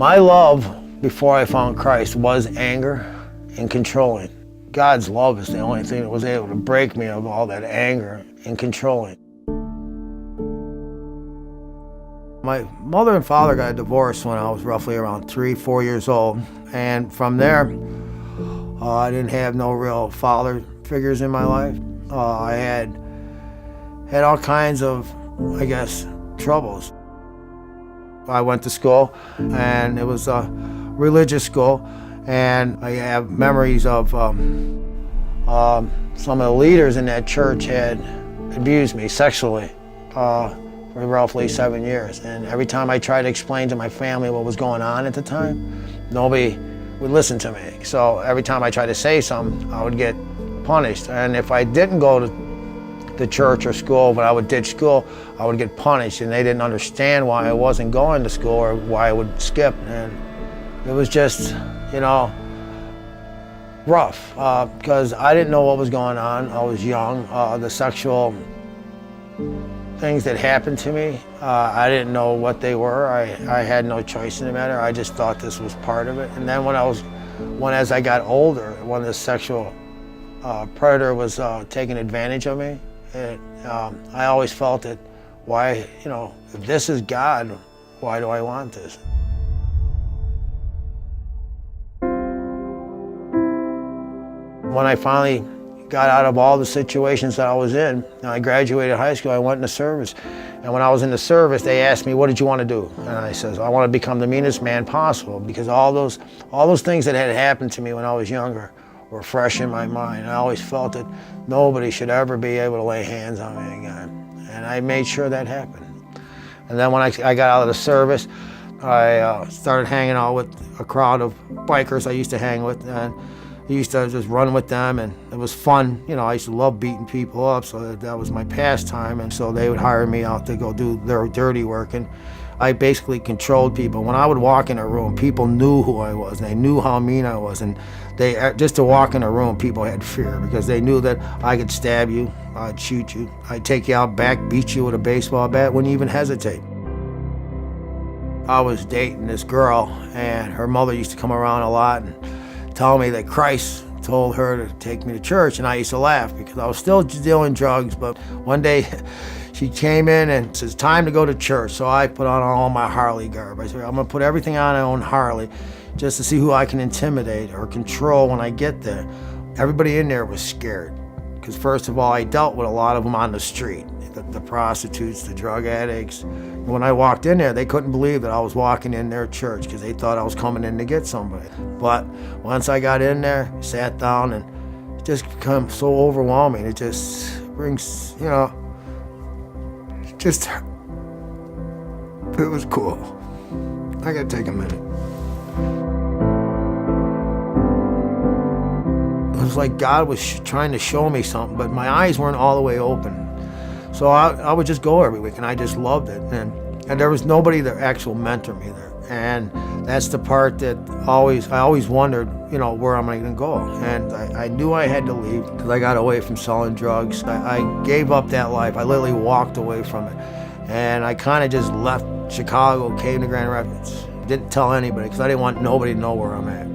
My love before I found Christ was anger and controlling. God's love is the only thing that was able to break me of all that anger and controlling. My mother and father got divorced when I was roughly around 3-4 years old. And from there, I didn't have no real father figures in my life. I had all kinds of, I guess, troubles. I went to school, and it was a religious school, and I have memories of some of the leaders in that church had abused me sexually for roughly 7 years. And every time I tried to explain to my family what was going on at the time, nobody would listen to me. So every time I tried to say something, I would get punished. And if I didn't go to the church or school, but I would ditch school, I would get punished, and they didn't understand why I wasn't going to school or why I would skip. And it was just, rough, because I didn't know what was going on. I was young. The sexual things that happened to me, I didn't know what they were. I had no choice in the matter. I just thought this was part of it. And then as I got older, when the sexual predator was taking advantage of me, I always felt that, why, if this is God, why do I want this? When I finally got out of all the situations that I was in, and I graduated high school, I went into service. And when I was in the service, they asked me, what did you want to do? And I said, I want to become the meanest man possible, because all those things that had happened to me when I was younger were fresh in my mind. I always felt that nobody should ever be able to lay hands on me again. And I made sure that happened. And then when I got out of the service, I started hanging out with a crowd of bikers I used to hang with. And I used to just run with them, and it was fun. I used to love beating people up, so that was my pastime. And so they would hire me out to go do their dirty work. And I basically controlled people. When I would walk in a room, people knew who I was, and they knew how mean I was. And just to walk in a room, people had fear, because they knew that I could stab you, I'd shoot you, I'd take you out back, beat you with a baseball bat, wouldn't even hesitate. I was dating this girl, and her mother used to come around a lot and tell me that Christ told her to take me to church, and I used to laugh because I was still dealing drugs. But one day she came in and says, time to go to church. So I put on all my Harley garb. I said, I'm gonna put everything on I own Harley just to see who I can intimidate or control when I get there. Everybody in there was scared, because first of all, I dealt with a lot of them on the street, the prostitutes, the drug addicts. When I walked in there, they couldn't believe that I was walking in their church, because they thought I was coming in to get somebody. But once I got in there, sat down, and it just became so overwhelming. It just brings, it was cool. I gotta take a minute. It was like God was trying to show me something, but my eyes weren't all the way open. So I would just go every week, and I just loved it. And there was nobody to actually mentor me there. And that's the part that I always wondered, where am I going to go? And I knew I had to leave, because I got away from selling drugs. I gave up that life. I literally walked away from it. And I kind of just left Chicago, came to Grand Rapids. Didn't tell anybody, because I didn't want nobody to know where I'm at.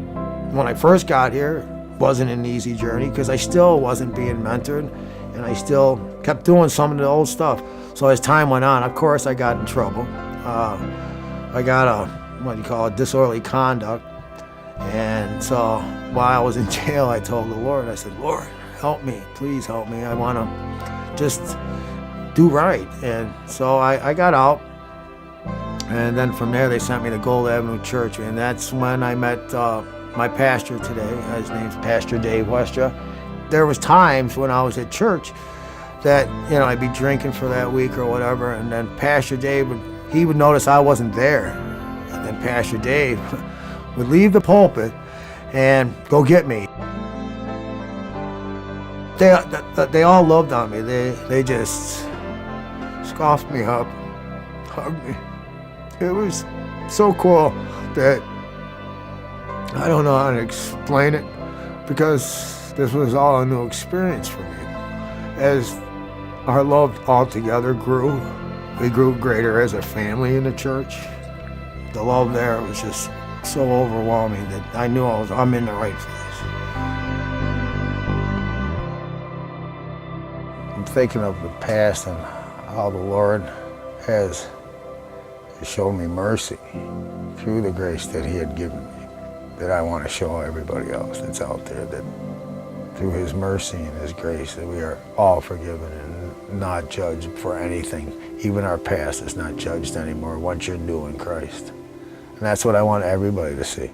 When I first got here, it wasn't an easy journey, because I still wasn't being mentored, and I still kept doing some of the old stuff. So as time went on, of course, I got in trouble. I got disorderly conduct. And so while I was in jail, I told the Lord, I said, Lord, help me, please help me. I want to just do right. And so I got out. And then from there, they sent me to Gold Avenue Church. And that's when I met my pastor today. His name's Pastor Dave Westra. There was times when I was at church that, I'd be drinking for that week or whatever, and then Pastor Dave would notice I wasn't there. And then Pastor Dave would leave the pulpit and go get me. They all loved on me. They just scoffed me up, hugged me. It was so cool that I don't know how to explain it, because this was all a new experience for me. As our love altogether grew, we grew greater as a family in the church. The love there was just so overwhelming that I knew I'm in the right place. I'm thinking of the past and how the Lord has shown me mercy through the grace that He had given me, that I want to show everybody else that's out there, that through His mercy and His grace that we are all forgiven and not judged for anything. Even our past is not judged anymore once you're new in Christ. And that's what I want everybody to see.